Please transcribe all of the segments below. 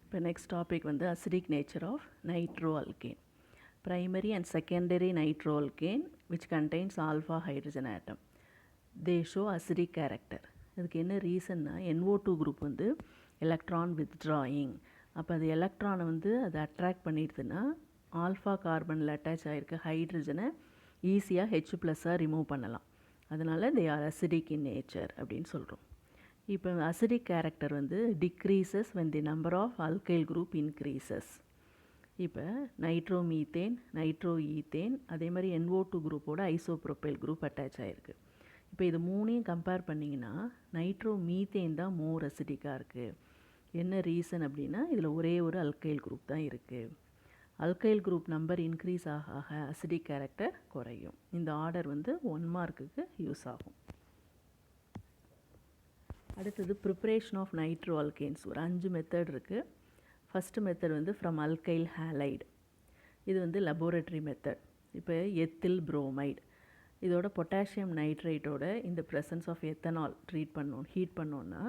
இப்போ next topic வந்து acidic nature of nitroalkane. Primary and secondary nitroalkane which contains alpha hydrogen atom. They show acidic character. இதுக்கு என்ன ரீசன்னா NO2 group வந்து electron withdrawing. அப்போ அது எலக்ட்ரானை வந்து அதை அட்ராக்ட் பண்ணிடுதுன்னா ஆல்ஃபா கார்பனில் அட்டாச் ஆகிருக்க ஹைட்ரஜனை ஈஸியாக H+ஆக ரிமூவ் பண்ணலாம். அதனால் they are acidic in nature அப்படின்னு சொல்கிறோம். இப்போ அசிடிக் கேரக்டர் வந்து decreases when the number of alkyl group increases. இப்போ நைட்ரோமீத்தேன், நைட்ரோஈத்தேன், அதே மாதிரி NO2 குரூப்போட ஐசோப்ரோப்பைல் குரூப் அட்டாச் ஆகிருக்கு. இப்போ இது மூணையும் கம்பேர் பண்ணிங்கன்னா நைட்ரோமீத்தேன் தான் மோர் அசிடிக்காக இருக்குது. என்ன ரீசன் அப்படின்னா இதில் ஒரே ஒரு அல்கைல் குரூப் தான் இருக்குது. அல்கைல் குரூப் நம்பர் இன்க்ரீஸ் ஆக ஆக அசிடிக் கேரக்டர் குறையும். இந்த ஆர்டர் வந்து 1 மார்க்குக்கு யூஸ் ஆகும். அடுத்தது ப்ரிப்ரேஷன் ஆஃப் நைட்ரோ அல்கேன்ஸ். ஒரு 5 மெத்தட் இருக்குது. ஃபஸ்ட்டு மெத்தட் வந்து ஃப்ரம் அல்கைல் ஹேலைடு. இது வந்து லெபோரட்டரி மெத்தட். இப்போ எத்தில் புரோமைடு இதோட பொட்டாசியம் நைட்ரேட்டோட இந்த ப்ரெசன்ஸ் ஆஃப் எத்தனால் ஹீட் பண்ணோன்னா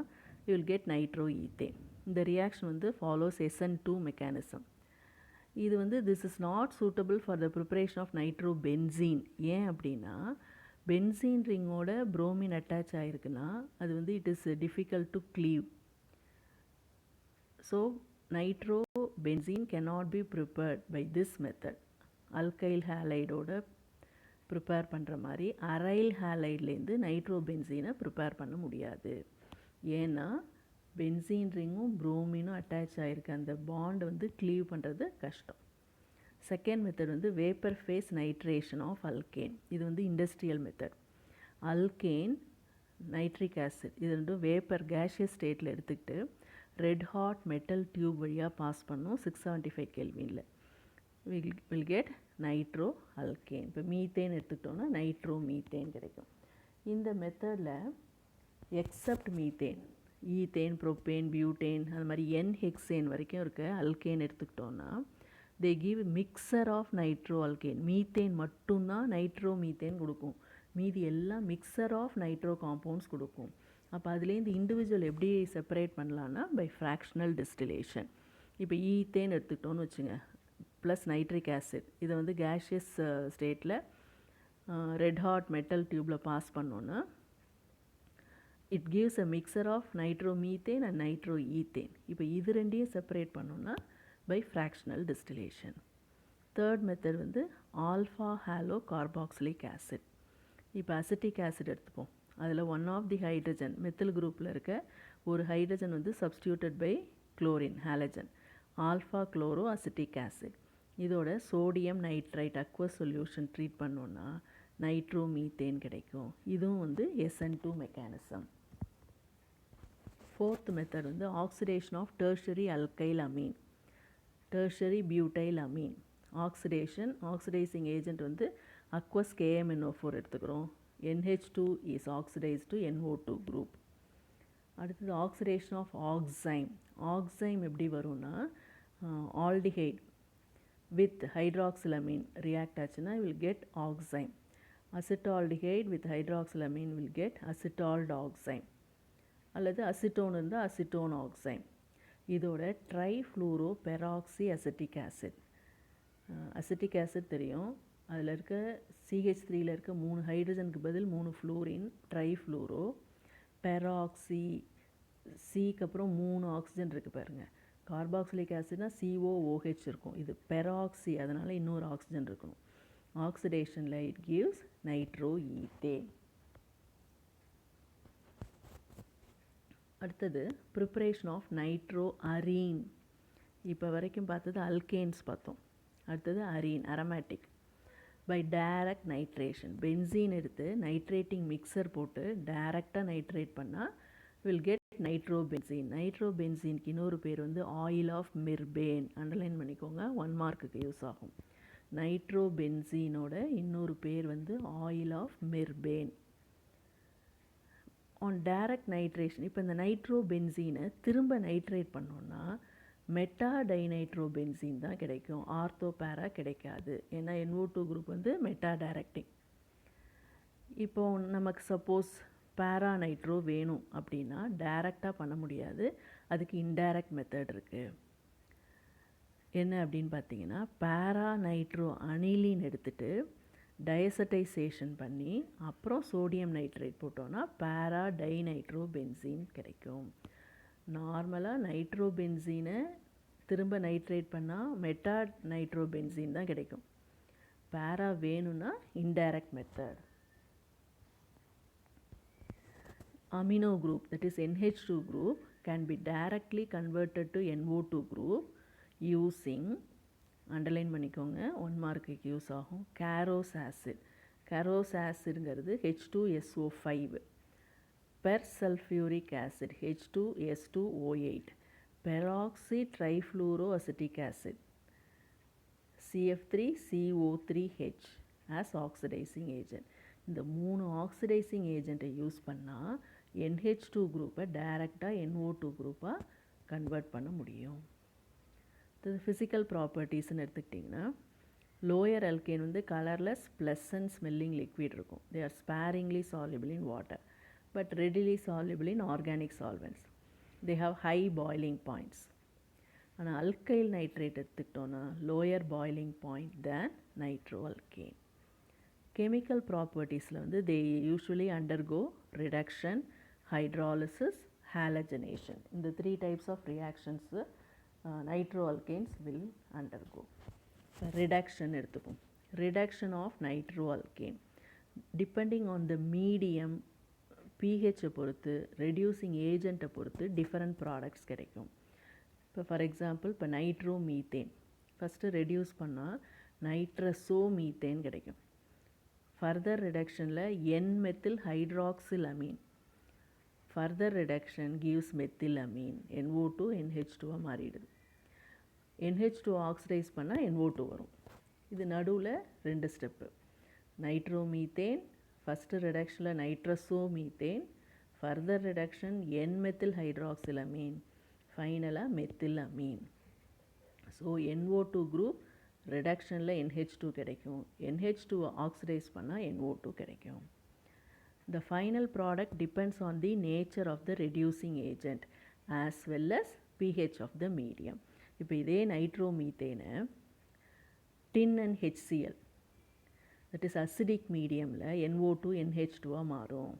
you will get nitroethane. இந்த ரியாக்ஷன் வந்து ஃபாலோஸ் SN2 மெக்கானிசம். இது வந்து this is not suitable for the preparation of nitrobenzene. ஏன் அப்படின்னா பென்சீன் ரிங்கோட புரோமின் அட்டாச் ஆகிருக்குன்னா அது வந்து it is difficult to cleave. So nitrobenzene cannot be prepared by this method. Alkyl ஹேலைடோட prepare பண்ணுற மாதிரி அரைல் ஹேலைட்லேருந்து நைட்ரோ பென்சீனை ப்ரிப்பேர் பண்ண முடியாது. ஏன்னா பென்சீன் ரிங்கும் புரோமினும் அட்டாச் ஆகிருக்க அந்த பாண்ட் வந்து க்ளீவ் பண்ணுறது கஷ்டம். செகண்ட் மெத்தட் வந்து vapour phase nitration of alkane. இது வந்து industrial method. Alkane, nitric acid இது ரெண்டும் வேப்பர் கேஷியஸ் ஸ்டேட்டில் எடுத்துக்கிட்டு ரெட் ஹாட் மெட்டல் டியூப் வழியாக பாஸ் பண்ணும் 675 கெல்வினில். Will get nitro alkane. இப்போ மீத்தேன் எடுத்துக்கிட்டோன்னா நைட்ரோ மீத்தேன் கிடைக்கும். இந்த மெத்தடில் except methane, ethane, propane, butane அது மாதிரி N-ஹெக்சேன் வரைக்கும் இருக்க அல்கேன் எடுத்துக்கிட்டோன்னா they give mixer of nitroalkane. Methane மட்டும்தான் நைட்ரோ மீத்தேன் கொடுக்கும். மீதி எல்லாம் மிக்சர் ஆஃப் நைட்ரோ காம்பவுண்ட்ஸ் கொடுக்கும். அப்போ அதுலேருந்து இண்டிவிஜுவல் எப்படி செப்பரேட் பண்ணலான்னா பை ஃப்ராக்ஷனல் டிஸ்டிலேஷன். இப்போ ஈத்தேன் எடுத்துக்கிட்டோன்னு வச்சுங்க, ப்ளஸ் நைட்ரிக் ஆசிட் இதை வந்து கேஷியஸ் ஸ்டேட்டில் ரெட் ஹாட் மெட்டல் டியூப்பில் பாஸ் பண்ணோன்னா it gives a mixture of nitromethane and nitroethane. இப்போ இது ரெண்டையும் செப்பரேட் பண்ணோன்னா by fractional distillation. Third method வந்து alpha halo carboxylic acid. இப்போ அசிட்டிக் ஆசிட் எடுத்துப்போம். அதில் one of the hydrogen methyl குரூப்பில் இருக்க ஒரு ஹைட்ரஜன் வந்து substituted by chlorine halogen, alpha chloro acetic acid. இதோட sodium nitrite aqueous solution treat பண்ணோன்னா நைட்ரோ மீத்தேன் கிடைக்கும். இதுவும் வந்து SN2 மெக்கானிசம். ஃபோர்த் மெத்தட் வந்து oxidation of tertiary alkyl amine, tertiary butyl amine. Oxidising agent வந்து அக்வஸ் KMNO4 எடுத்துக்கிறோம். NH2 is oxidise to NO2 group. அடுத்தது oxidation of oxime. Oxime எப்படி வரும்னா ஆல்டிஹைட் வித் ஹைட்ராக்சிலமீன் ரியாக்ட் ஆச்சுன்னா will get oxime. Acetaldehyde with hydroxylamine will get acetaldoxime. அல்லது acetone இருந்தால் acetone oxime. இதோட trifluoro peroxy acetic acid. Acetic acid தெரியும், அதில் இருக்க CH3யில் இருக்க 3 ஹைட்ரஜனுக்கு பதில் 3 ஃப்ளூரின், ட்ரைஃப்ளூரோ பெராக்சி. சிக்கு அப்புறம் 3 ஆக்சிஜன் இருக்குது பாருங்கள். கார்பாக்சிலிக் ஆசிட்னா COOH இருக்கும், இது பெராக்சி, அதனால் இன்னொரு ஆக்சிஜன் இருக்கணும். ஆக்சிடேஷனில் இட் கிவ்ஸ் நைட்ரோ ஈத்தேன். அடுத்தது ப்ரிப்ரேஷன் ஆஃப் நைட்ரோ அரீன். இப்போ வரைக்கும் பார்த்தது அல்கேன்ஸ் பார்த்தோம். அடுத்தது arene, aromatic. By direct nitration. Benzene எடுத்து நைட்ரேட்டிங் மிக்சர் போட்டு டைரெக்டாக நைட்ரேட் பண்ணால் will get nitro benzene. Nitro பென்சீனுக்கு இன்னொரு பேர் வந்து ஆயில் ஆஃப் மிர்பேன். அண்டர்லைன் பண்ணிக்கோங்க, 1 மார்க்குக்கு யூஸ் ஆகும். நைட்ரோ பென்சீனோட இன்னொரு பேர் வந்து oil of mirbane. On direct nitration, இப்போ இந்த நைட்ரோ பென்சீனை திரும்ப நைட்ரேட் பண்ணோன்னா மெட்டா டைநைட்ரோ பென்சீன் தான் கிடைக்கும், ஆர்த்தோ பேரா கிடைக்காது. ஏன்னா NO2 குரூப் வந்து மெட்டா டைரக்டிங். இப்போ நமக்கு சப்போஸ் பேரா நைட்ரோ வேணும் அப்படின்னா டைரெக்டாக பண்ண முடியாது, அதுக்கு இன்டைரக்ட் மெத்தட் இருக்குது. என்ன அப்படின்னு பார்த்தீங்கன்னா, பேரா நைட்ரோ அனிலின் எடுத்துகிட்டு டயசடைசேஷன் பண்ணி அப்புறம் சோடியம் நைட்ரேட் போட்டோன்னா பேரா டைநைட்ரோ பென்சீன் கிடைக்கும். நார்மலாக நைட்ரோ பென்சீனை திரும்ப நைட்ரேட் பண்ணால் மெட்டா நைட்ரோ பென்சீன் தான் கிடைக்கும். பேரா வேணும்னா indirect method. Amino group, that is NH2 group, can be directly converted to NO2 group using, underline பண்ணிக்கோங்க, 1 மார்க்குக்கு யூஸ் ஆகும், carose acid. carose acidங்கிறது H2SO5, persulfuric acid H2S2O8, peroxy trifluoroacetic acid CF3CO3H as oxidizing agent. இந்த 3 oxidising ஏஜெண்ட்டை use பண்ணால் NH2 குரூப்பை டைரெக்டாக NO2 குரூப்பாக convert பண்ண முடியும். இது ஃபிசிக்கல் ப்ராப்பர்ட்டிஸ்ன்னு எடுத்துக்கிட்டிங்கன்னா, லோயர் அல்கேன் வந்து கலர்லெஸ் ப்ளசன்ட் ஸ்மெல்லிங் லிக்விட் இருக்கும். They are sparingly soluble in water but readily soluble in organic solvents. They have high boiling points. ஆனால் அல்கைல் நைட்ரேட் எடுத்துக்கிட்டோன்னா lower boiling point than nitro alkane. Chemical ப்ராப்பர்ட்டிஸில் வந்து they usually undergo reduction, hydrolysis, halogenation. இந்த 3 types of reactions nitro alkanes will undergo. Reduction எடுத்துப்போம். Reduction of nitro alkane depending on the medium, பிஹெச்சை பொறுத்து, reducing ஏஜெண்ட்டை பொறுத்து different products கிடைக்கும். இப்போ for example இப்போ நைட்ரோ மீத்தேன் ஃபஸ்ட்டு ரெடியூஸ் பண்ணால் nitroso methane கிடைக்கும். ஃபர்தர் ரிடக்ஷனில் N methyl hydroxylamine, further reduction gives methylamine, NO2 NH2 மாறிடுது. NH2 ஆக்சிடைஸ் பண்ணால் NO2 வரும். இது நடுவில் 2 ஸ்டெப்பு. நைட்ரோமீத்தேன் ஃபஸ்ட்டு ரிடக்ஷனில் nitroso methane, further reduction N methyl hydroxylamine, ஃபைனலாக methylamine. So NO2 group ரிடக்ஷனில் NH2 கிடைக்கும், NH2 ஆக்சிடைஸ் பண்ணால் NO2 கிடைக்கும். The final product depends on the nature of the reducing agent as well as pH of the medium. இப்போ இதே நைட்ரோமீத்தேனை tin and HCl, that is acidic mediumல NO2 NH2 மாறும்.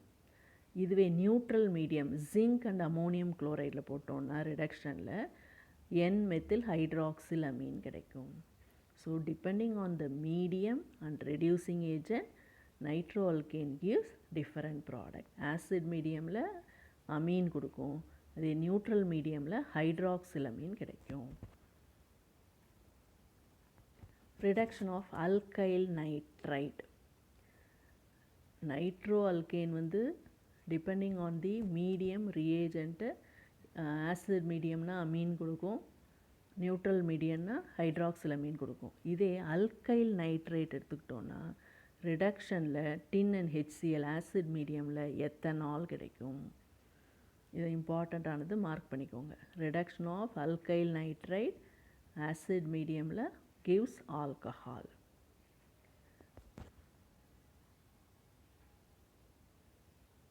இதுவே neutral medium zinc and ammonium குளோரைடில் போட்டோன்னா ரிடக்ஷனில் N methyl ஹைட்ராக்சிலமீன் கிடைக்கும். So depending on the medium and reducing agent, nitroalkane gives different product. Acid mediumல amine கொடுக்கும், அதே neutral mediumல hydroxylamine கிடைக்கும். Reduction of alkyl nitrite. Nitroalkane வந்து depending on the medium reagent, acid mediumனா amine கொடுக்கும், நியூட்ரல் மீடியம்னா ஹைட்ராக்சிலமீன் கொடுக்கும். இதே அல்கைல் நைட்ரேட் எடுத்துக்கிட்டோன்னா ரிடக்ஷனில் டின் அண்ட் HCl ஆசிட் மீடியமில் எத்தனால் கிடைக்கும். இது இம்பார்ட்டண்ட்டானது, மார்க் பண்ணிக்கோங்க. Reduction of alkyl nitrite acid மீடியமில் கிவ்ஸ் ஆல்கஹால்.